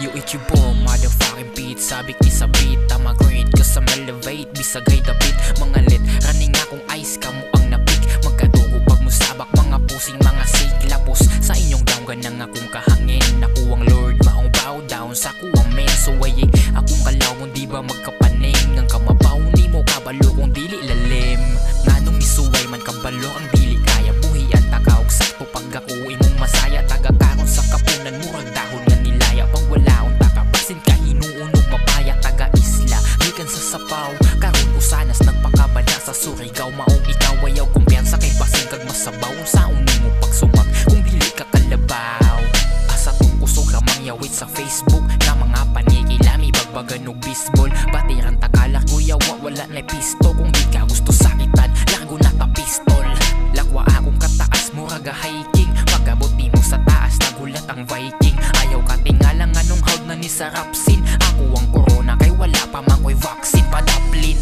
Yo, it's your boy, motherfucking beat. Sabik ni sa beat, tama grade ka sa elevate. Bisagay dapit, mga lit running akong ice, kamo ang napik. Magkadugo pag musabak, mga pusing, mga siklapos. Sa inyong down ganang akong kahangin. Ako ang lord, maong bow down sa kuwang men. So ay akong kalawon, di ba magkapaning. Ang kamabaw ni mo, kabalo kong dili lalim. Nganong nisuway man kabalo ang dili kaya. Buhian takaog sakto pag ako imong masaya. Taga karon sa kapunan, murag dahon nga nilaya. Pag wala akong takabasin ka, hinuunog mapaya. Taga isla, gikan sa sapaw. Karon usanas nagpakabana sa Surigao. Maong ikaw ayaw kumpiyansa kay basin kag masabaw. Saon nimo pagsumag kung dili ka kalabaw. Asa tong kusog ramang yawit sa Facebook. Na mga panikilami bagbagan og baseball. Batiran takalak kuya wala na pisto. Kung di ka gusto sakitan, lago na ta pistol. Lagwa akong kataas, muraga hiking. Pagabuti mo sa taas, nagulat ang Viking. Ayaw ka tingalang anong haud na ni sa rapsin. Ako ang corona kay wala pa man ko'y vaccine padaplin.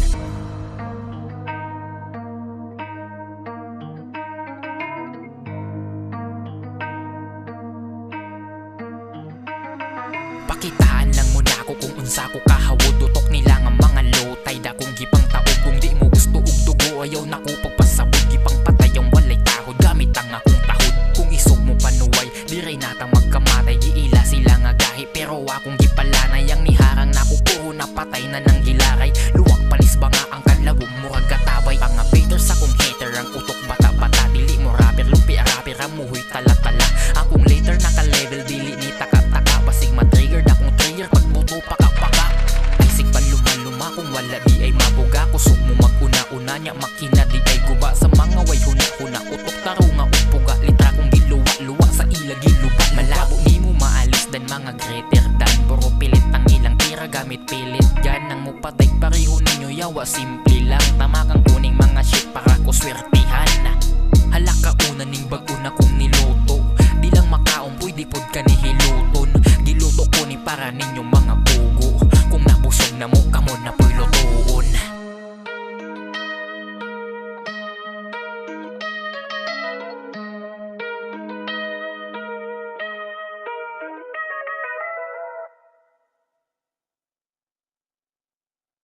Pakitaan lang mo na ako kung unsa ko kahawod. Utok nila nga mga lotay, dakong gipang taog. Kung di mo gusto og dugo, ayaw na ko pagpasabog. Gipang patay ang walay tahod, gamit ang akong tahod. Kung isog mo panuway, di ray natang magkamatay. Giila sila nga gahi, pero akong gipalanay. Ang niharang na ko, puro napatay na ng gilaray. Luwak panis ba nga ang kalagom, murag katabay. Mga haters akong hater, ang utok bata-bata. Dili mo rapper, lumpi-rapper, amuhoy tala-tala. Akong later naka-level, dili ni taka-taka. Basig ma-trigger na kong trigger, pagbuto paka-paka. Ay sig pa luma-luma, kung wala di ay mabuga. Kusog mo mag-una-una niya, makina di ay guba. Sa mga way huna-huna, utok taro nga upuga. Litra kong giluwa-luwa, sa ilagi lupa. Malabo ni mo maalis dan mga greater dan. Puro pilit ang ilang tira, gamit pilit gan. Nang mupatay pareho ninyo yawa, simple lang. Tama kang kuning mga shit para ko swertihan. Halaka una ning bago na kong niluto. Di lang makaon, pwede pod ka ni hiluton. Giluto ko ni para ninyong mga pugo. Kung nabusog na mo, kamo na po'y lutuon.